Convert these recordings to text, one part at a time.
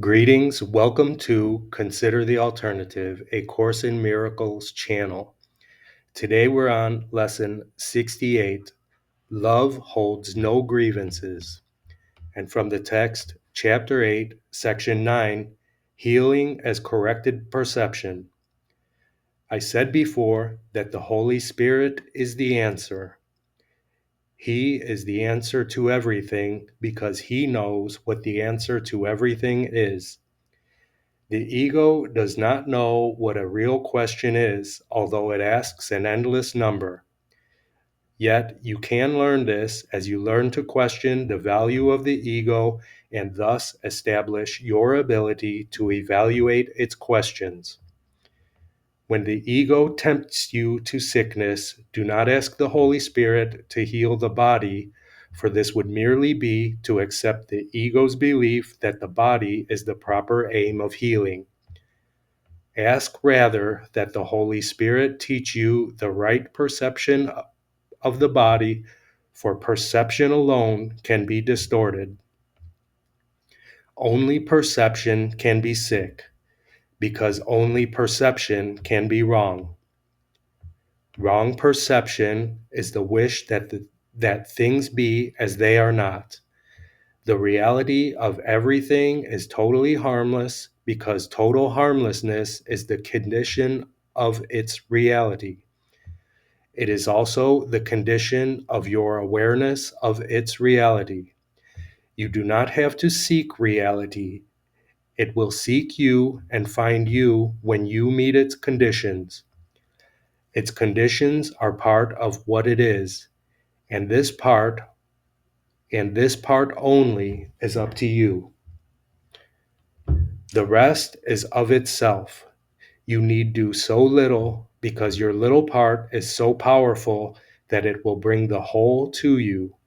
Greetings, welcome to Consider the Alternative, a Course in Miracles channel. Today we're on lesson 68, Love Holds No Grievances, and from the text, chapter 8, section 9, Healing as Corrected Perception. I said before that the Holy Spirit is the answer. He is the answer to everything because he knows what the answer to everything is. The ego does not know what a real question is, although it asks an endless number. Yet you can learn this as you learn to question the value of the ego and thus establish your ability to evaluate its questions. When the ego tempts you to sickness, do not ask the Holy Spirit to heal the body, for this would merely be to accept the ego's belief that the body is the proper aim of healing. Ask rather that the Holy Spirit teach you the right perception of the body, for perception alone can be distorted. Only perception can be sick, because only perception can be wrong. Wrong perception is the wish that things be as they are not. The reality of everything is totally harmless because total harmlessness is the condition of its reality. It is also the condition of your awareness of its reality. You do not have to seek reality. It will seek you and find you when you meet its conditions. Its conditions are part of what it is, and this part only is up to you. The rest is of itself. You need do so little because your little part is so powerful that it will bring the whole to you.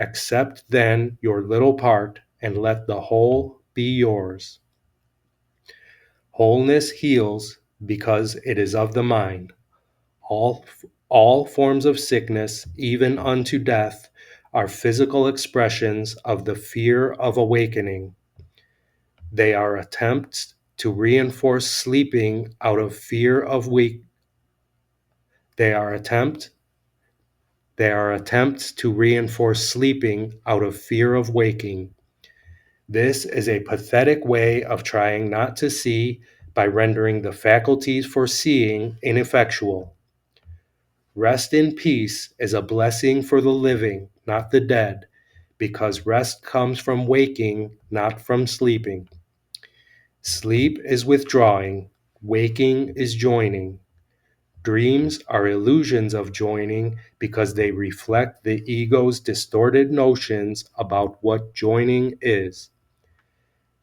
Accept then your little part and let the whole be yours. Wholeness heals because it is of the mind. All forms of sickness, even unto death, are physical expressions of the fear of awakening. They are attempts to reinforce sleeping out of fear of They are attempts to reinforce sleeping out of fear of waking. This is a pathetic way of trying not to see by rendering the faculties for seeing ineffectual. Rest in peace is a blessing for the living, not the dead, because rest comes from waking, not from sleeping. Sleep is withdrawing, waking is joining. Dreams are illusions of joining because they reflect the ego's distorted notions about what joining is.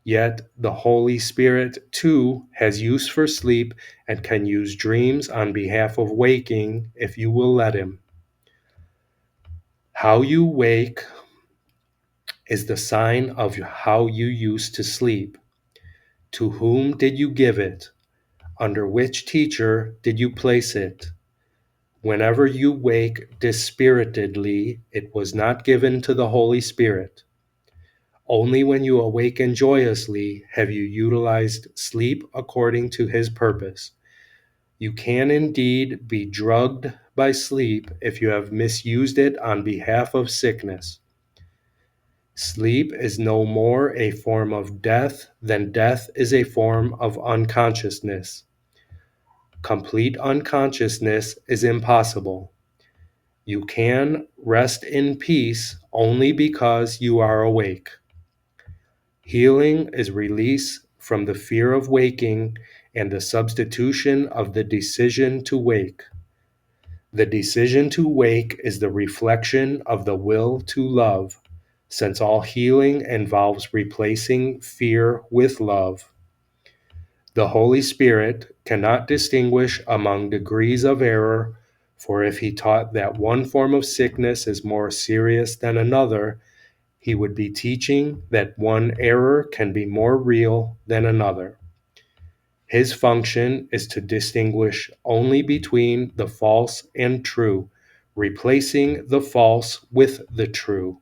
Yet the Holy Spirit, too, has use for sleep and can use dreams on behalf of waking if you will let him. How you wake is the sign of how you used to sleep. To whom did you give it? Under which teacher did you place it? Whenever you wake dispiritedly, it was not given to the Holy Spirit. Only when you awaken joyously have you utilized sleep according to his purpose. You can indeed be drugged by sleep if you have misused it on behalf of sickness. Sleep is no more a form of death than death is a form of unconsciousness. Complete unconsciousness is impossible. You can rest in peace only because you are awake. Healing is release from the fear of waking and the substitution of the decision to wake. The decision to wake is the reflection of the will to love, since all healing involves replacing fear with love. The Holy Spirit cannot distinguish among degrees of error, for if he taught that one form of sickness is more serious than another, he would be teaching that one error can be more real than another. His function is to distinguish only between the false and true, replacing the false with the true.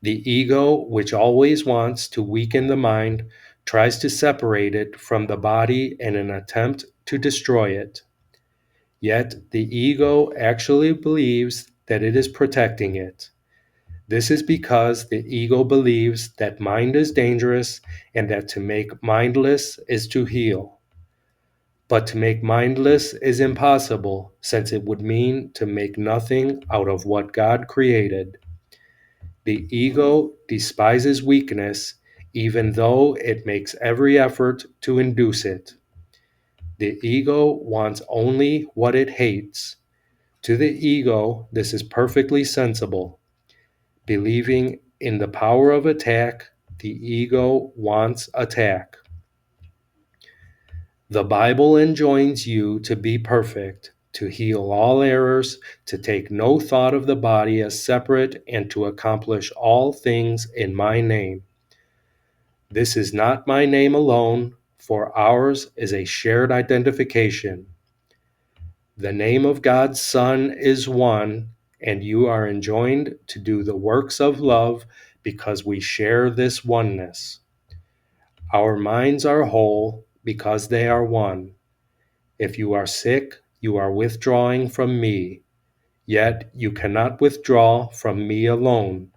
The ego, which always wants to weaken the mind, tries to separate it from the body in an attempt to destroy it. Yet the ego actually believes that it is protecting it. This is because the ego believes that mind is dangerous and that to make mindless is to heal. But to make mindless is impossible, since it would mean to make nothing out of what God created. The ego despises weakness, even though it makes every effort to induce it. The ego wants only what it hates. To the ego, this is perfectly sensible. Believing in the power of attack, the ego wants attack. The Bible enjoins you to be perfect, to heal all errors, to take no thought of the body as separate, and to accomplish all things in my name. This is not my name alone, for ours is a shared identification. The name of God's Son is one, and you are enjoined to do the works of love because we share this oneness. Our minds are whole because they are one. If you are sick, you are withdrawing from me. Yet you cannot withdraw from me alone.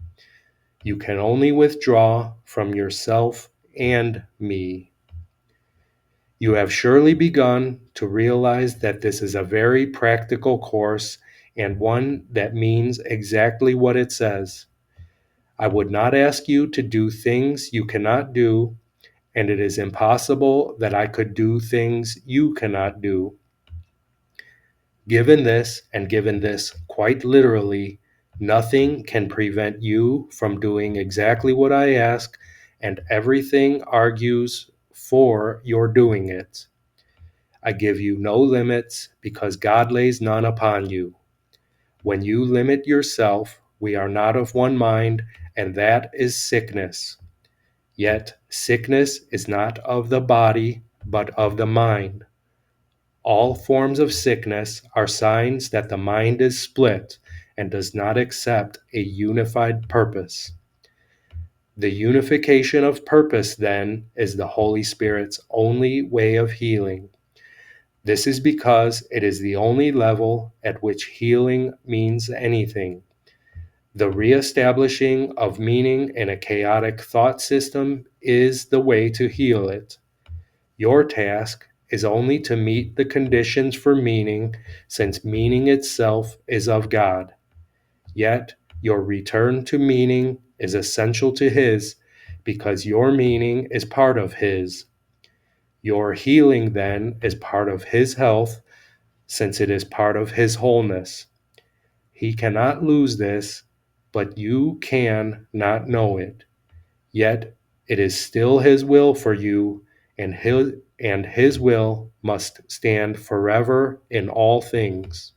You can only withdraw from yourself and me. You have surely begun to realize that this is a very practical course and one that means exactly what it says. I would not ask you to do things you cannot do, and it is impossible that I could do things you cannot do. Given this, and given this quite literally, nothing can prevent you from doing exactly what I ask, and everything argues for your doing it. I give you no limits because God lays none upon you. When you limit yourself, we are not of one mind, and that is sickness. Yet sickness is not of the body, but of the mind. All forms of sickness are signs that the mind is split and does not accept a unified purpose. The unification of purpose, then, is the Holy Spirit's only way of healing. This is because it is the only level at which healing means anything. The reestablishing of meaning in a chaotic thought system is the way to heal it. Your task is only to meet the conditions for meaning, since meaning itself is of God. Yet, your return to meaning is essential to His, because your meaning is part of His. Your healing, then, is part of His health, since it is part of His wholeness. He cannot lose this, but you can not know it. Yet it is still His will for you, and His will must stand forever in all things.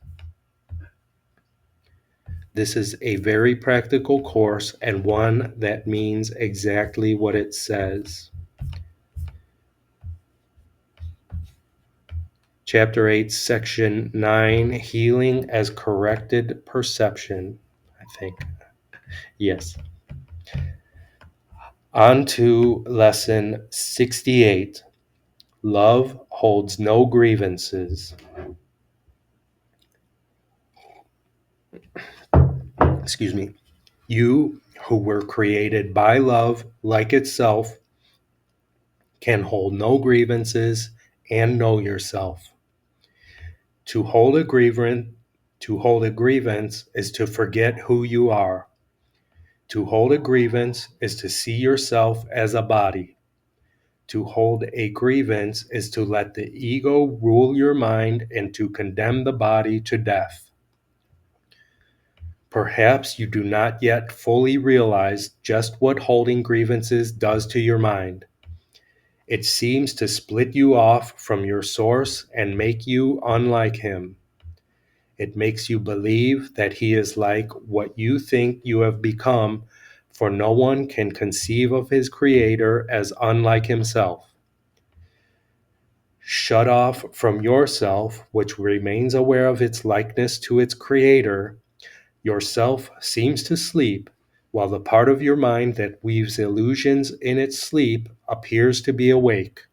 This is a very practical course and one that means exactly what it says. Chapter 8, Section 9, Healing as Corrected Perception, I think. Yes. On to Lesson 68. Love holds no grievances. Excuse me. You, who were created by love like itself, can hold no grievances and know yourself. To hold a grievance is to forget who you are. To hold a grievance is to see yourself as a body. To hold a grievance is to let the ego rule your mind and to condemn the body to death. Perhaps you do not yet fully realize just what holding grievances does to your mind. It seems to split you off from your source and make you unlike him. It makes you believe that he is like what you think you have become, for no one can conceive of his creator as unlike himself. Shut off from yourself, which remains aware of its likeness to its creator, yourself seems to sleep, while the part of your mind that weaves illusions in its sleep appears to be awake.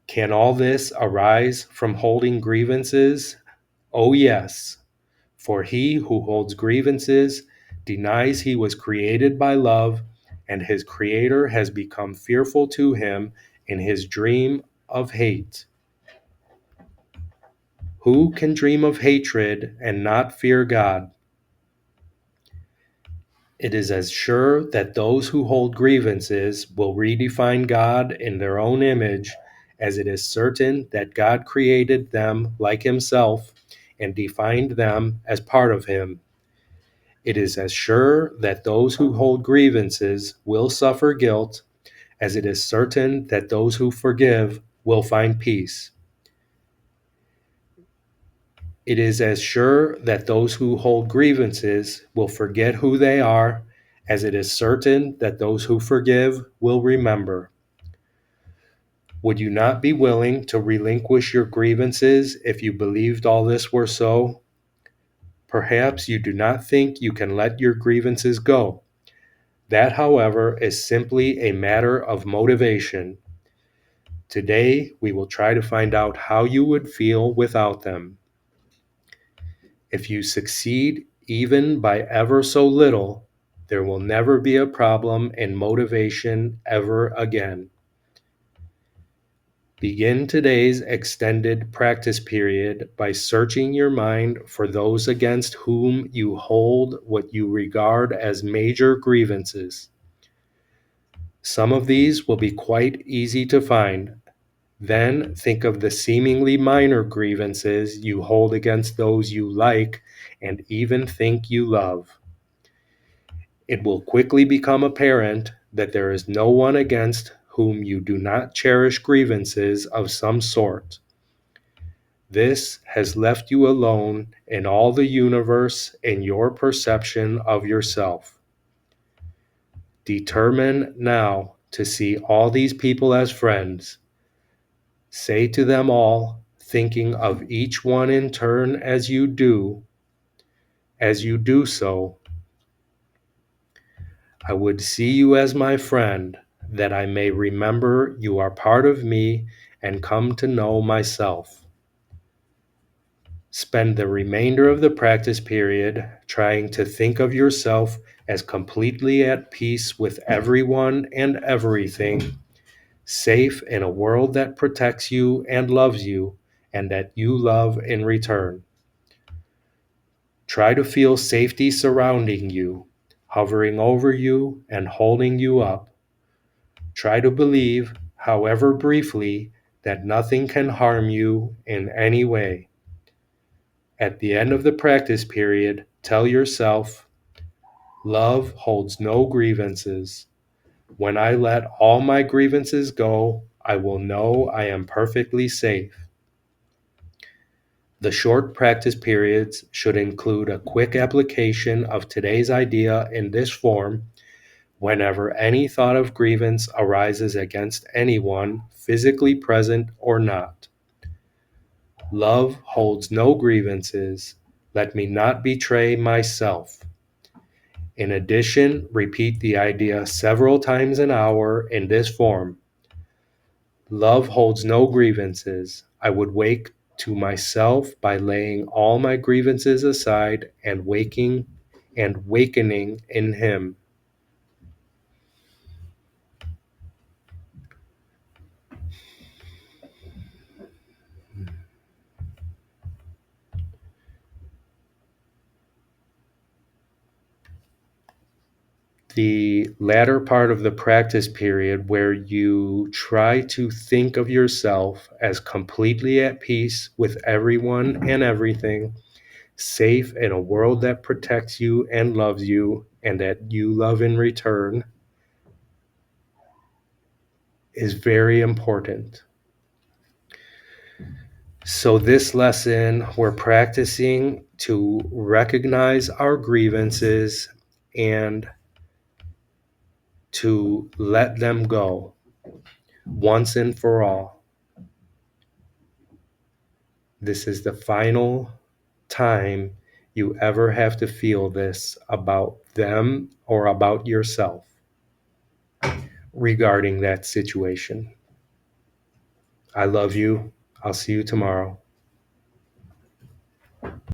Can all this arise from holding grievances? Oh, yes, for he who holds grievances denies he was created by love, and his creator has become fearful to him in his dream of hate. Who can dream of hatred and not fear God? It is as sure that those who hold grievances will redefine God in their own image as it is certain that God created them like himself and defined them as part of him. It is as sure that those who hold grievances will suffer guilt as it is certain that those who forgive will find peace. It is as sure that those who hold grievances will forget who they are as it is certain that those who forgive will remember. Would you not be willing to relinquish your grievances if you believed all this were so? Perhaps you do not think you can let your grievances go. That, however, is simply a matter of motivation. Today, we will try to find out how you would feel without them. If you succeed even by ever so little, there will never be a problem in motivation ever again. Begin today's extended practice period by searching your mind for those against whom you hold what you regard as major grievances. Some of these will be quite easy to find. Then think of the seemingly minor grievances you hold against those you like and even think you love. It will quickly become apparent that there is no one against whom you do not cherish grievances of some sort. This has left you alone in all the universe in your perception of yourself. Determine now to see all these people as friends. Say to them all, thinking of each one in turn as you do so, I would see you as my friend, that I may remember you are part of me and come to know myself. Spend the remainder of the practice period trying to think of yourself as completely at peace with everyone and everything, safe in a world that protects you and loves you, and that you love in return. Try to feel safety surrounding you, hovering over you and holding you up. Try to believe, however briefly, that nothing can harm you in any way. At the end of the practice period, tell yourself, love holds no grievances. When I let all my grievances go, I will know I am perfectly safe. The short practice periods should include a quick application of today's idea in this form whenever any thought of grievance arises against anyone, physically present or not. Love holds no grievances. Let me not betray myself. In addition, repeat the idea several times an hour in this form. Love holds no grievances. I would wake to myself by laying all my grievances aside and wakening in him. The latter part of the practice period, where you try to think of yourself as completely at peace with everyone and everything, safe in a world that protects you and loves you, and that you love in return, is very important. So, this lesson, we're practicing to recognize our grievances and to let them go once and for all. This is the final time you ever have to feel this about them or about yourself regarding that situation. I love you. I'll see you tomorrow.